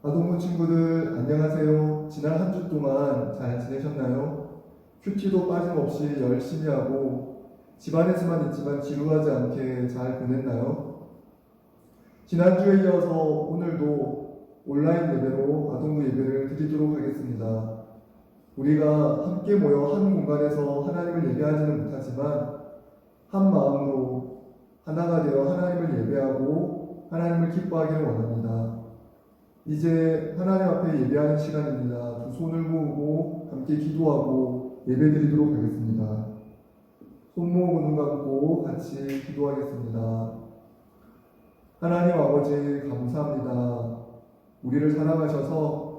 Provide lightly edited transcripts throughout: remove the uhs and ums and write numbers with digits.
아동부 친구들 안녕하세요. 지난 한 주 동안 잘 지내셨나요? 큐티도 빠짐없이 열심히 하고 집안에서만 있지만 지루하지 않게 잘 보냈나요? 지난주에 이어서 오늘도 온라인 예배로 아동부 예배를 드리도록 하겠습니다. 우리가 함께 모여 한 공간에서 하나님을 예배하지는 못하지만 한 마음으로 하나가 되어 하나님을 예배하고 하나님을 기뻐하기를 원합니다. 이제 하나님 앞에 예배하는 시간입니다. 두 손을 모으고 함께 기도하고 예배드리도록 하겠습니다. 손 모으고 눈 감고 같이 기도하겠습니다. 하나님 아버지 감사합니다. 우리를 사랑하셔서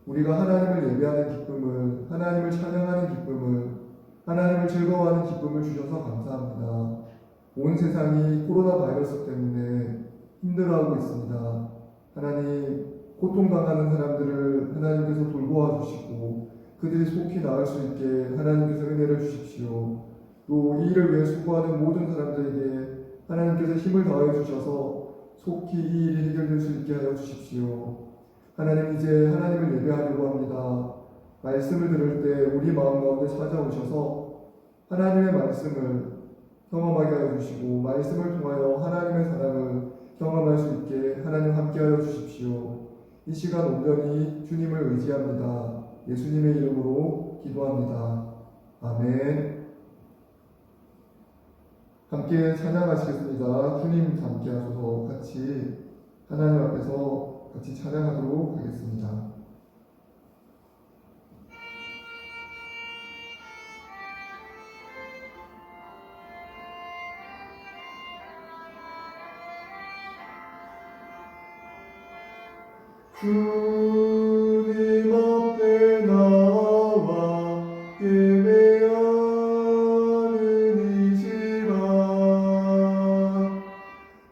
우리가 하나님을 예배하는 기쁨을, 하나님을 찬양하는 기쁨을, 하나님을 즐거워하는 기쁨을 주셔서 감사합니다. 온 세상이 코로나 바이러스 때문에 힘들어하고 있습니다. 하나님, 고통당하는 사람들을 하나님께서 돌보아 주시고 그들이 속히 나을 수 있게 하나님께서 은혜를 주십시오. 또 이 일을 위해 수고하는 모든 사람들에게 하나님께서 힘을 더해 주셔서 속히 이 일이 해결될 수 있게 하여 주십시오. 하나님, 이제 하나님을 예배하려고 합니다. 말씀을 들을 때 우리 마음 가운데 찾아오셔서 하나님의 말씀을 경험하게 하여 주시고 말씀을 통하여 하나님의 사랑을 경험할 수 있게 하나님 함께하여 주십시오. 이 시간 온전히 주님을 의지합니다. 예수님의 이름으로 기도합니다. 아멘. 함께 찬양하시겠습니다. 주님 함께 하셔서 같이 하나님 앞에서 같이 찬양하도록 하겠습니다. 주님 앞에 나와 예배하는 이 시간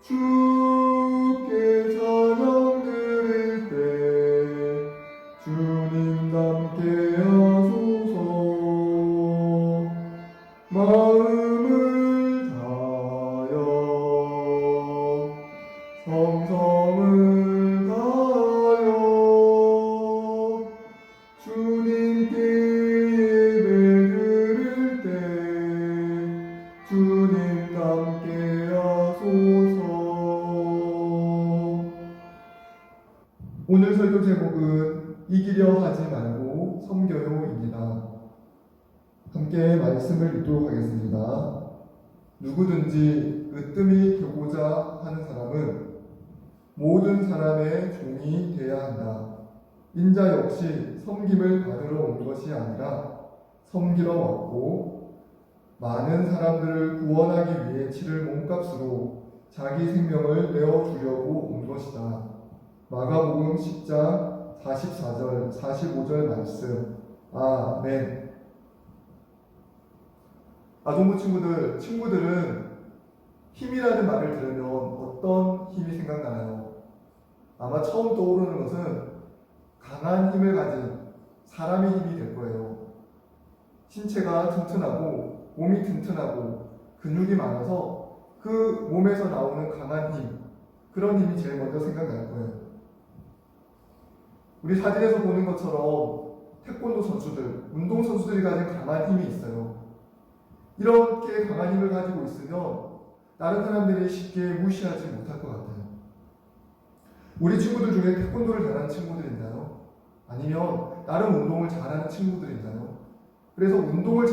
주께 찬양 드릴 때 주님 함께 하소서. 마음을 다하여 성성을 주님께 예배드릴 때 주님 함께 하소서. 오늘 설교 제목은 이기려 하지 말고 섬겨요입니다. 함께 말씀을 읽도록 하겠습니다. 누구든지 으뜸이 되고자 하는 사람은 모든 사람의 종이 되어야 한다. 인자 역시 섬김을 받으러 온 것이 아니라 섬기러 왔고 많은 사람들을 구원하기 위해 치를 몸값으로 자기 생명을 내어주려고 온 것이다. 마가복음 10장 44절 45절 말씀. 아멘. 아동부 친구들은 힘이라는 말을 들으면 어떤 힘이 생각나나요? 아마 처음 떠오르는 것은 강한 힘을 가진 사람의 힘이 될 거예요. 신체가 튼튼하고 몸이 튼튼하고 근육이 많아서 그 몸에서 나오는 강한 힘, 그런 힘이 제일 먼저 생각날 거예요. 우리 사진에서 보는 것처럼 태권도 선수들, 운동 선수들이 가진 강한 힘이 있어요. 이렇게 강한 힘을 가지고 있으면 다른 사람들이 쉽게 무시하지 못할 것 같아요. 우리 친구들 중에 태권도를 잘하는 친구들이 있나요? 아니면 다른 운동을 잘하는 친구들이 있나요? 그래서 운동을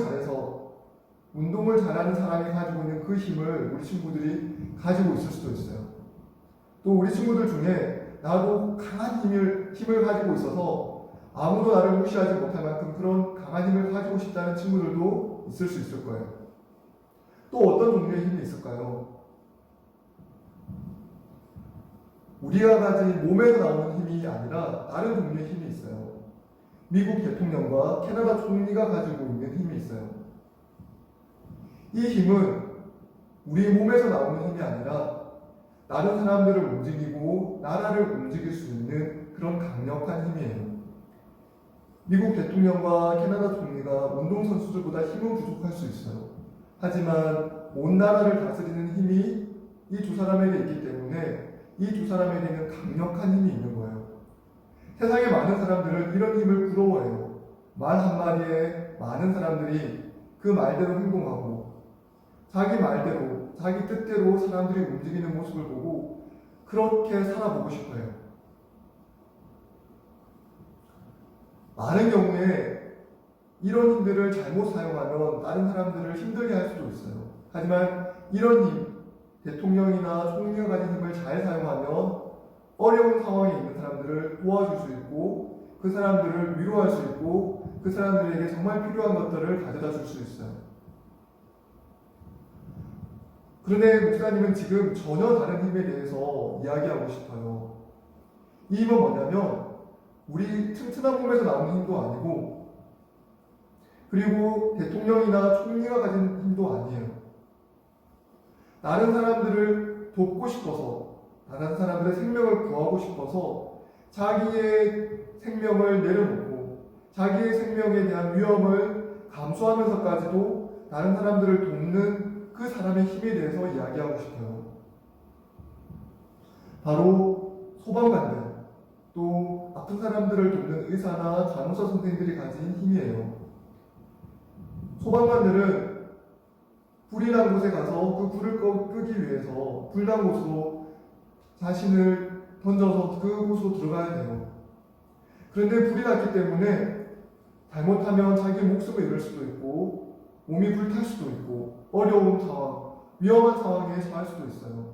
잘하는 사람이 가지고 있는 그 힘을 우리 친구들이 가지고 있을 수도 있어요. 또 우리 친구들 중에 나도 강한 힘을 가지고 있어서 아무도 나를 무시하지 못할 만큼 그런 강한 힘을 가지고 싶다는 친구들도 있을 수 있을 거예요. 또 어떤 종류의 힘이 있을까요? 우리가 가진 몸에서 나오는 힘이 아니라 다른 종류의 힘이 있어요. 미국 대통령과 캐나다 총리가 가지고 있는 힘이 있어요. 이 힘은 우리 몸에서 나오는 힘이 아니라 다른 사람들을 움직이고 나라를 움직일 수 있는 그런 강력한 힘이에요. 미국 대통령과 캐나다 총리가 운동선수들보다 힘은 부족할 수 있어요. 하지만 온 나라를 다스리는 힘이 이 두 사람에게 있기 때문에 이 두 사람에게는 강력한 힘이 있는 거예요. 세상의 많은 사람들은 이런 힘을 부러워해요. 말 한마디에 많은 사람들이 그 말대로 행동하고 자기 말대로, 자기 뜻대로 사람들이 움직이는 모습을 보고 그렇게 살아보고 싶어요. 많은 경우에 이런 힘들을 잘못 사용하면 다른 사람들을 힘들게 할 수도 있어요. 하지만 이런 힘, 대통령이나 총리가 가진 힘을 잘 사용하면 어려운 상황에 있는 사람들을 도와줄 수 있고 그 사람들을 위로할 수 있고 그 사람들에게 정말 필요한 것들을 가져다 줄 수 있어요. 그런데 목사님은 지금 전혀 다른 힘에 대해서 이야기하고 싶어요. 이 힘은 뭐냐면 우리 튼튼한 몸에서 나오는 힘도 아니고 그리고 대통령이나 총리가 가진 힘도 아니에요. 다른 사람들을 돕고 싶어서 다른 사람들의 생명을 구하고 싶어서 자기의 생명을 내려놓고 자기의 생명에 대한 위험을 감수하면서까지도 다른 사람들을 돕는 그 사람의 힘에 대해서 이야기하고 싶어요. 바로 소방관들, 또 아픈 사람들을 돕는 의사나 간호사 선생님들이 가진 힘이에요. 소방관들은 불이 난 곳에 가서 그 불을 끄기 위해서 불난 곳으로 자신을 던져서 그곳으로 들어가야 돼요. 그런데 불이 났기 때문에 잘못하면 자기 목숨을 잃을 수도 있고 몸이 불탈 수도 있고 어려운 상황, 위험한 상황에 처할 수도 있어요.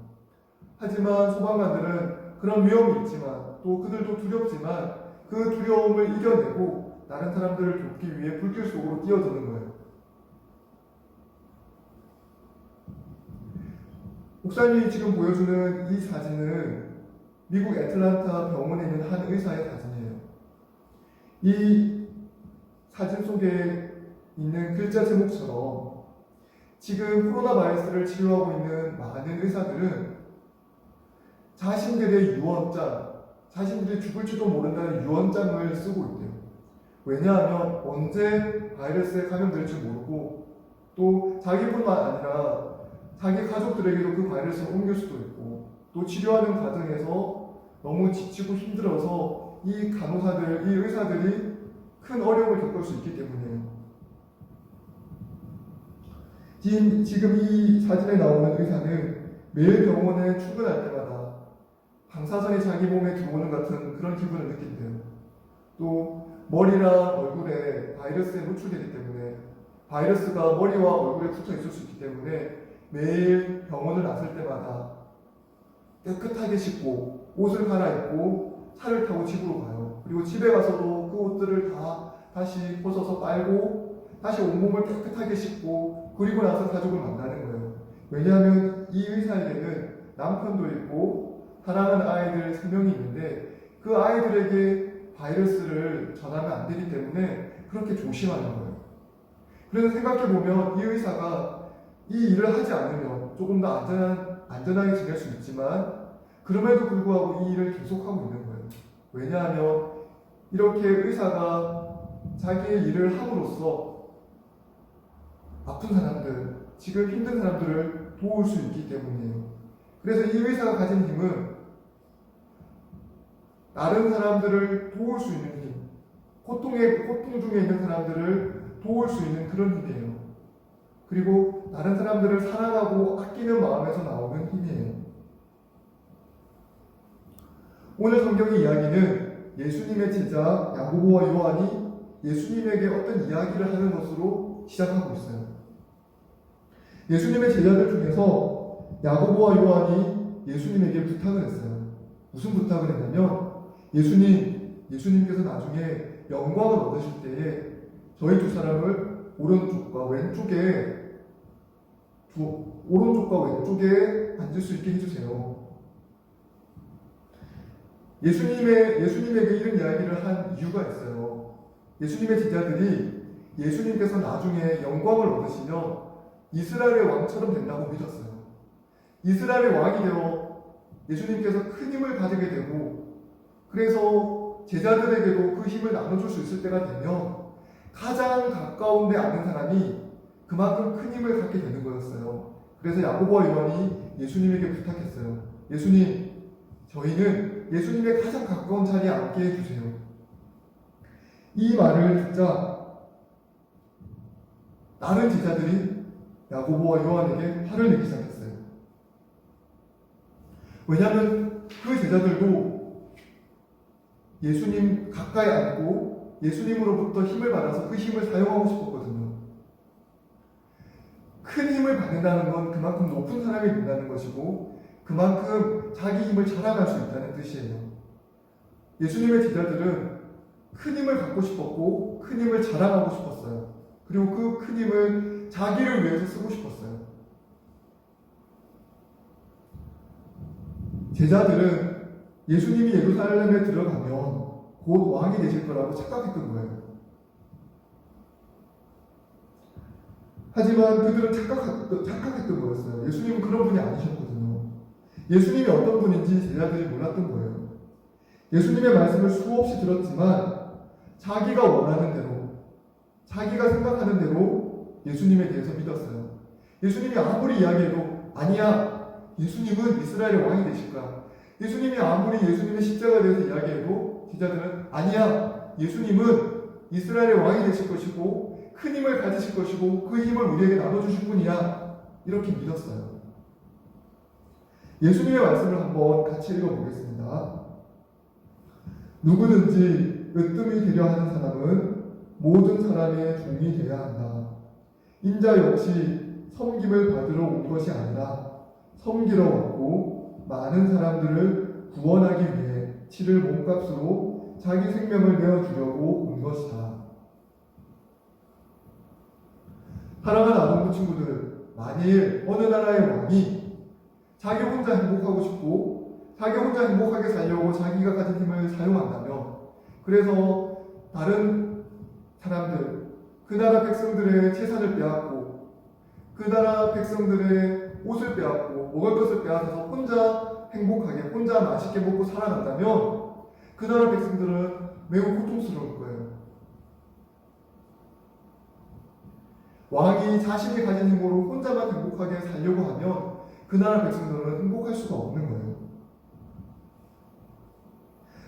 하지만 소방관들은 그런 위험이 있지만 또 그들도 두렵지만 그 두려움을 이겨내고 다른 사람들을 돕기 위해 불길 속으로 뛰어드는 거예요. 목사님이 지금 보여주는 이 사진은 미국 애틀란타 병원에 있는 한 의사의 사진이에요. 이 사진 속에 있는 글자 제목처럼 지금 코로나 바이러스를 치료하고 있는 많은 의사들은 자신들의 유언장, 자신들이 죽을지도 모른다는 유언장을 쓰고 있대요. 왜냐하면 언제 바이러스에 감염될지 모르고 또 자기뿐만 아니라 자기 가족들에게도 그 바이러스를 옮길 수도 있고 또 치료하는 과정에서 너무 지치고 힘들어서 이 간호사들, 이 의사들이 큰 어려움을 겪을 수 있기 때문이에요. 지금 이 사진에 나오는 의사는 매일 병원에 출근할 때마다 방사선이 자기 몸에 들어오는 같은 그런 기분을 느낀대요. 또 머리랑 얼굴에 바이러스에 노출되기 때문에 바이러스가 머리와 얼굴에 붙어 있을 수 있기 때문에 매일 병원을 나설 때마다 깨끗하게 씻고 옷을 갈아입고 차를 타고 집으로 가요. 그리고 집에 가서도 그 옷들을 다 다시 벗어서 빨고 다시 온몸을 깨끗하게 씻고 그리고 나서 가족을 만나는 거예요. 왜냐하면 이 의사에게는 남편도 있고 사랑하는 아이들 3명이 있는데 그 아이들에게 바이러스를 전하면 안 되기 때문에 그렇게 조심하는 거예요. 그래서 생각해보면 이 의사가 이 일을 하지 않으면 조금 더 안전하게 지낼 수 있지만 그럼에도 불구하고 이 일을 계속하고 있는 거예요. 왜냐하면 이렇게 의사가 자기의 일을 함으로써 아픈 사람들, 지금 힘든 사람들을 도울 수 있기 때문이에요. 그래서 이 의사가 가진 힘은 다른 사람들을 도울 수 있는 힘, 고통 중에 있는 사람들을 도울 수 있는 그런 힘이에요. 그리고 다른 사람들을 사랑하고 아끼는 마음에서 나오는 힘이에요. 오늘 성경의 이야기는 예수님의 제자 야고보와 요한이 예수님에게 어떤 이야기를 하는 것으로 시작하고 있어요. 예수님의 제자들 중에서 야고보와 요한이 예수님에게 부탁을 했어요. 무슨 부탁을 했냐면 예수님께서 나중에 영광을 얻으실 때에 저희 두 사람을 오른쪽과 왼쪽에 앉을 수 있게 해주세요. 예수님에게 이런 이야기를 한 이유가 있어요. 예수님의 제자들이 예수님께서 나중에 영광을 얻으시면 이스라엘의 왕처럼 된다고 믿었어요. 이스라엘의 왕이 되어 예수님께서 큰 힘을 가지게 되고 그래서 제자들에게도 그 힘을 나눠줄 수 있을 때가 되면 가장 가까운 데 앉는 사람이 그만큼 큰 힘을 갖게 되는 거였어요. 그래서 야고보와 요한이 예수님에게 부탁했어요. 예수님, 저희는 예수님의 가장 가까운 자리에 앉게 해주세요. 이 말을 듣자 다른 제자들이 야고보와 요한에게 화를 내기 시작했어요. 왜냐하면 그 제자들도 예수님 가까이 앉고 예수님으로부터 힘을 받아서 그 힘을 사용하고 싶었거든요. 큰 힘을 받는다는 건 그만큼 높은 사람이 된다는 것이고 그만큼 자기 힘을 자랑할 수 있다는 뜻이에요. 예수님의 제자들은 큰 힘을 갖고 싶었고 큰 힘을 자랑하고 싶었어요. 그리고 그 큰 힘을 자기를 위해서 쓰고 싶었어요. 제자들은 예수님이 예루살렘에 들어가면 곧 왕이 되실 거라고 착각했던 거예요. 하지만 그들은 착각했던 거였어요. 예수님은 그런 분이 아니셨거든요. 예수님이 어떤 분인지 제자들이 몰랐던 거예요. 예수님의 말씀을 수없이 들었지만 자기가 원하는 대로, 자기가 생각하는 대로 예수님에 대해서 믿었어요. 예수님이 아무리 이야기해도 아니야, 예수님은 이스라엘의 왕이 되실 거야. 예수님이 아무리 예수님의 십자가에 대해서 이야기해도 제자들은 아니야, 예수님은 이스라엘의 왕이 되실 것이고 큰 힘을 가지실 것이고 그 힘을 우리에게 나눠주실 분이야, 이렇게 믿었어요. 예수님의 말씀을 한번 같이 읽어보겠습니다. 누구든지 으뜸이 되려 하는 사람은 모든 사람의 종이 되어야 한다. 인자 역시 섬김을 받으러 온 것이 아니라 섬기러 왔고 많은 사람들을 구원하기 위해 치를 몸값으로 자기 생명을 내어주려고 온 것이다. 사랑하는 아동부 친구들, 만일 어느 나라의 왕이 자기 혼자 행복하고 싶고 자기 혼자 행복하게 살려고 자기가 가진 힘을 사용한다면, 그래서 다른 사람들, 그 나라 백성들의 재산을 빼앗고 그 나라 백성들의 옷을 빼앗고 먹을 것을 빼앗아서 혼자 행복하게, 혼자 맛있게 먹고 살아간다면 그 나라 백성들은 매우 고통스러울 거예요. 왕이 자신이 가진 힘으로 혼자만 행복하게 살려고 하면 그 나라 백성들은 행복할 수가 없는 거예요.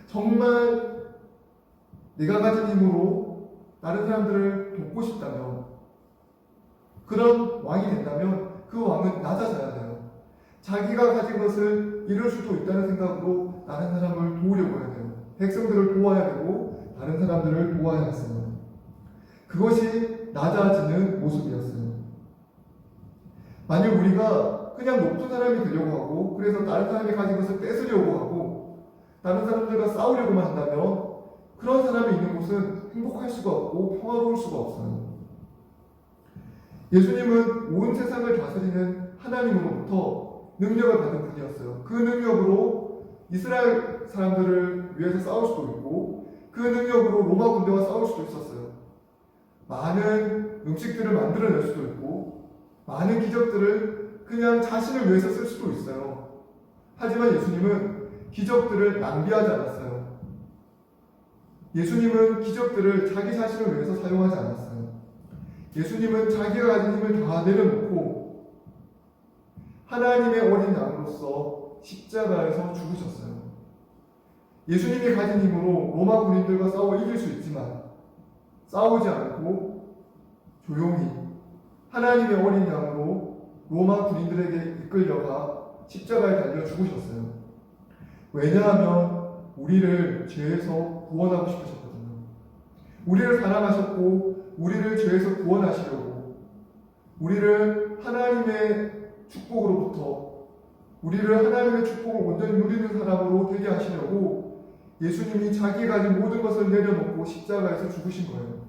정말 내가 가진 힘으로 다른 사람들을 돕고 싶다면, 그런 왕이 된다면 그 왕은 낮아져야 돼요. 자기가 가진 것을 잃을 수도 있다는 생각으로 다른 사람을 도우려고 해야 돼요. 백성들을 도와야 되고 다른 사람들을 도와야 했어요. 그것이 낮아지는 모습이었어요. 만약 우리가 그냥 높은 사람이 되려고 하고 그래서 다른 사람이 가진 것을 뺏으려고 하고 다른 사람들과 싸우려고만 한다면 그런 사람이 있는 곳은 행복할 수가 없고 평화로울 수가 없어요. 예수님은 온 세상을 다스리는 하나님으로부터 능력을 받은 분이었어요. 그 능력으로 이스라엘 사람들을 위해서 싸울 수도 있고 그 능력으로 로마 군대와 싸울 수도 있었어요. 많은 음식들을 만들어낼 수도 있고 많은 기적들을 그냥 자신을 위해서 쓸 수도 있어요. 하지만 예수님은 기적들을 낭비하지 않았어요. 예수님은 기적들을 자기 자신을 위해서 사용하지 않았어요. 예수님은 자기가 가진 힘을 다 내려놓고 하나님의 어린 양으로서 십자가에서 죽으셨어요. 예수님이 가진 힘으로 로마 군인들과 싸워 이길 수 있지만 싸우지 않고 조용히 하나님의 어린 양으로 로마 군인들에게 이끌려가 십자가에 달려 죽으셨어요. 왜냐하면 우리를 죄에서 구원하고 싶으셨거든요. 우리를 사랑하셨고 우리를 죄에서 구원하시려고, 우리를 하나님의 축복으로부터, 우리를 하나님의 축복을 온전히 누리는 사람으로 되게 하시려고 예수님이 자기가 가진 모든 것을 내려놓고 십자가에서 죽으신 거예요.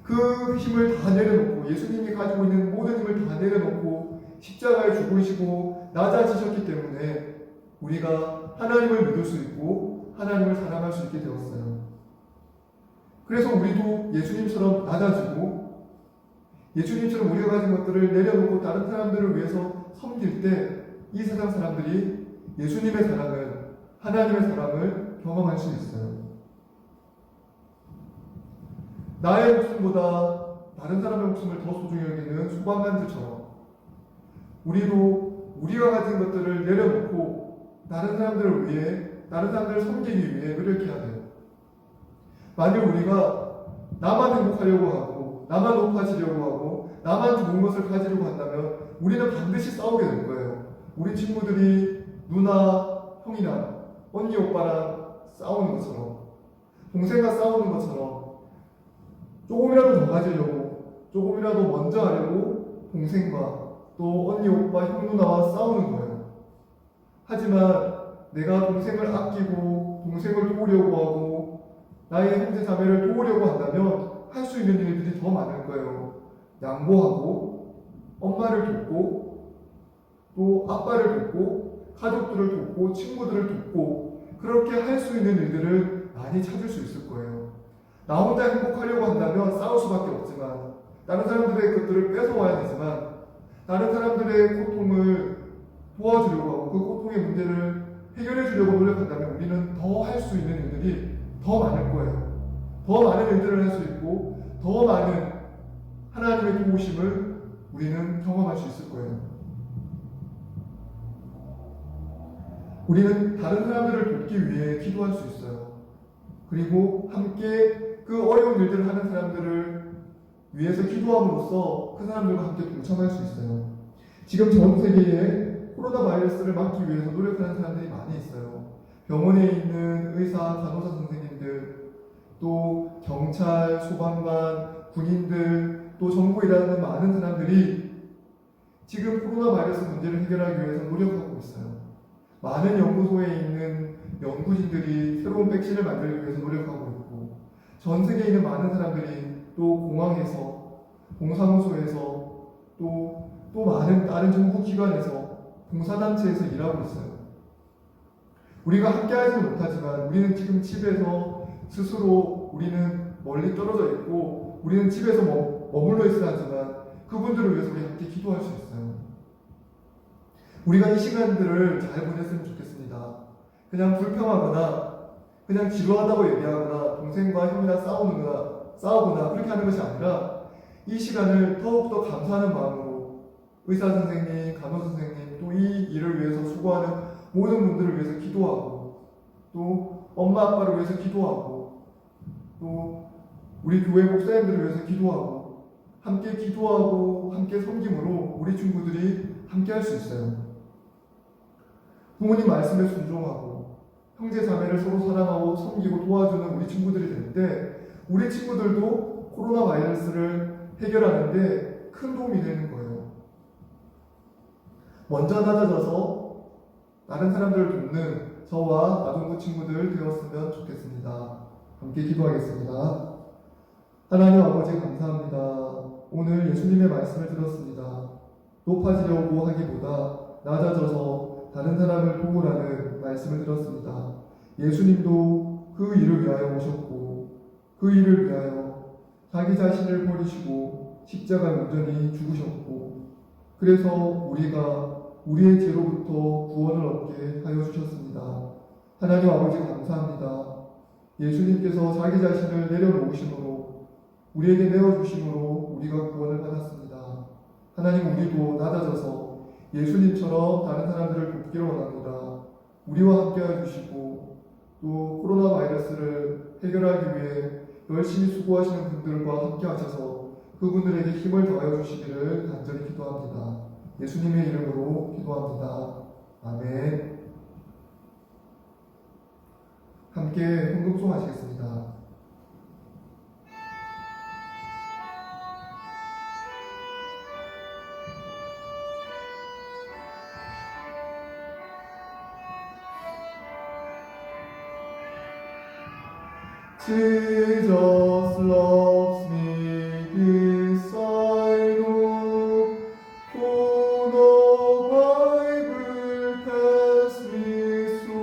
그 힘을 다 내려놓고, 예수님이 가지고 있는 모든 힘을 다 내려놓고 십자가에 죽으시고 낮아지셨기 때문에 우리가 하나님을 믿을 수 있고 하나님을 사랑할 수 있게 되었어요. 그래서 우리도 예수님처럼 낮아지고 예수님처럼 우리가 가진 것들을 내려놓고 다른 사람들을 위해서 섬길 때 이 세상 사람들이 예수님의 사랑을, 하나님의 사랑을 경험할 수 있어요. 나의 목숨보다 다른 사람의 목숨을 더 소중히 여기는 소방관들처럼 우리도 우리가 가진 것들을 내려놓고 다른 사람들을 위해, 다른 사람들을 섬기기 위해 노력해야 돼요. 만약 우리가 나만 행복하려고 하고, 나만 높아지려고 하고, 나만 좋은 것을 가지려고 한다면 우리는 반드시 싸우게 될 거예요. 우리 친구들이 누나, 형이랑, 언니, 오빠랑 싸우는 것처럼, 동생과 싸우는 것처럼, 조금이라도 더 가지려고, 조금이라도 먼저 하려고 동생과 또 언니, 오빠, 형, 누나와 싸우는 거예요. 하지만 내가 동생을 아끼고 동생을 도우려고 하고 나의 형제 자매를 도우려고 한다면 할 수 있는 일들이 더 많을 거예요. 양보하고 엄마를 돕고 또 아빠를 돕고 가족들을 돕고 친구들을 돕고 그렇게 할 수 있는 일들을 많이 찾을 수 있을 거예요. 나 혼자 행복하려고 한다면 싸울 수밖에 없지만 다른 사람들의 것들을 뺏어와야 되지만 다른 사람들의 고통을 도와주려고 하고 그 고통의 문제를 해결해 주려고 노력한다면 우리는 더 할 수 있는 일들이 더 많을 거예요. 더 많은 일들을 할 수 있고 더 많은 하나님의 도우심을 우리는 경험할 수 있을 거예요. 우리는 다른 사람들을 돕기 위해 기도할 수 있어요. 그리고 함께 그 어려운 일들을 하는 사람들을 위해서 기도함으로써 그 사람들과 함께 동참할 수 있어요. 지금 전 세계에 코로나 바이러스를 막기 위해서 노력하는 사람들이 많이 있어요. 병원에 있는 의사, 간호사 선생님들, 또 경찰, 소방관, 군인들, 또 정부에 일하는 많은 사람들이 지금 코로나 바이러스 문제를 해결하기 위해서 노력하고 있어요. 많은 연구소에 있는 연구진들이 새로운 백신을 만들기 위해서 노력하고 있고 전 세계에 있는 많은 사람들이 또 공항에서, 동사무소에서 또 많은 다른 정부기관에서 봉사단체에서 일하고 있어요. 우리가 함께 하지는 못하지만 우리는 지금 집에서 스스로 우리는 멀리 떨어져 있고 우리는 집에서 머물러 있어야 하지만 그분들을 위해서 우리 함께 기도할 수 있어요. 우리가 이 시간들을 잘 보냈으면 좋겠습니다. 그냥 불평하거나 그냥 지루하다고 얘기하거나 동생과 형이랑 싸우거나 그렇게 하는 것이 아니라 이 시간을 더욱더 감사하는 마음으로 의사 선생님, 간호사 선생님, 또 이 일을 위해서 수고하는 모든 분들을 위해서 기도하고 또 엄마 아빠를 위해서 기도하고 또 우리 교회 목사님들을 위해서 기도하고 함께 섬김으로 우리 친구들이 함께 할 수 있어요. 부모님 말씀에 순종하고 형제 자매를 서로 사랑하고 섬기고 도와주는 우리 친구들이 되는데 우리 친구들도 코로나 바이러스를 해결하는데 큰 도움이 되는 거예요. 먼저 낮아져서 다른 사람들을 돕는 저와 아동부 친구들 되었으면 좋겠습니다. 함께 기도하겠습니다. 하나님 아버지 감사합니다. 오늘 예수님의 말씀을 들었습니다. 높아지려고 하기보다 낮아져서 다른 사람을 도우라는 말씀을 들었습니다. 예수님도 그 일을 위하여 오셨고 그 일을 위하여 자기 자신을 버리시고 십자가에 온전히 죽으셨고 그래서 우리가 우리의 죄로부터 구원을 얻게 하여 주셨습니다. 하나님 아버지 감사합니다. 예수님께서 자기 자신을 내려놓으심으로 우리에게 내어주심으로 우리가 구원을 받았습니다. 하나님 우리도 낮아져서 예수님처럼 다른 사람들을 돕기를 원합니다. 우리와 함께 해주시고 또 코로나 바이러스를 해결하기 위해 열심히 수고하시는 분들과 함께 하셔서 그분들에게 힘을 더하여 주시기를 간절히 기도합니다. 예수님의 이름으로 기도합니다. 아멘. 함께 헌금송 하시겠습니다. Jesus loves me, this I know, for the Bible tells me so.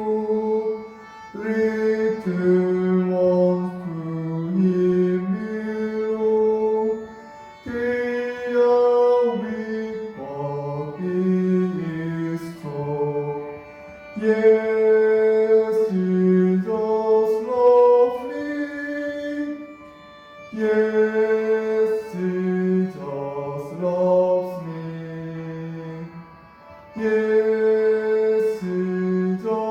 Little ones to Him belong, they are weak, but He is strong. Yes, Jesus loves me. Yes, Jesus loves me. Yes, Jesus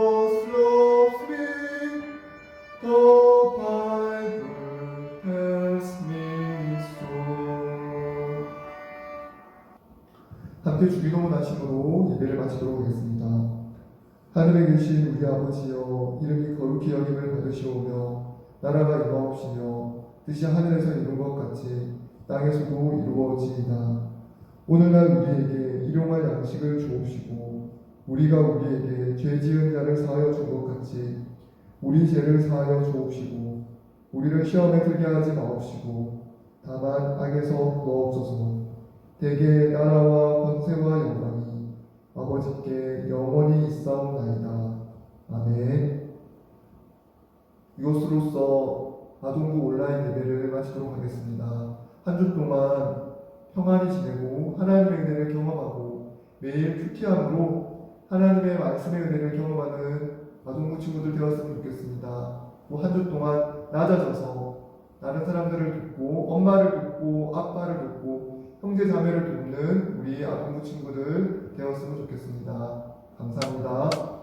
함께 주기도문 하심으로 예배를 마치도록 하겠습니다. 하늘에 계신 우리 아버지여, 이름이 거룩히 여김을 받으시오며 나라가 임하옵시며 뜻이 하늘에서 이룬 것 같이 땅에서도 이루어지이다. 오늘날 우리에게 일용할 양식을 주옵시고 우리가 우리에게 죄 지은 자를 사하여 준 것 같이 우리 죄를 사하여 주옵시고 우리를 시험에 들게 하지 마옵시고 다만 악에서 넣옵소서. 대개 나라와 권세와 영광이 아버지께 영원히 있사옵나이다. 아멘. 이것으로써 아동부 온라인 예배를 마치도록 하겠습니다. 한 주 동안 평안히 지내고 하나님의 은혜를 경험하고 매일 큐티함으로 하나님의 말씀의 은혜를 경험하는 아동부 친구들 되었으면 좋겠습니다. 또 한 주 동안 낮아져서 다른 사람들을 돕고 엄마를 돕고 아빠를 돕고 형제 자매를 돕는 우리 아동부 친구들 되었으면 좋겠습니다. 감사합니다.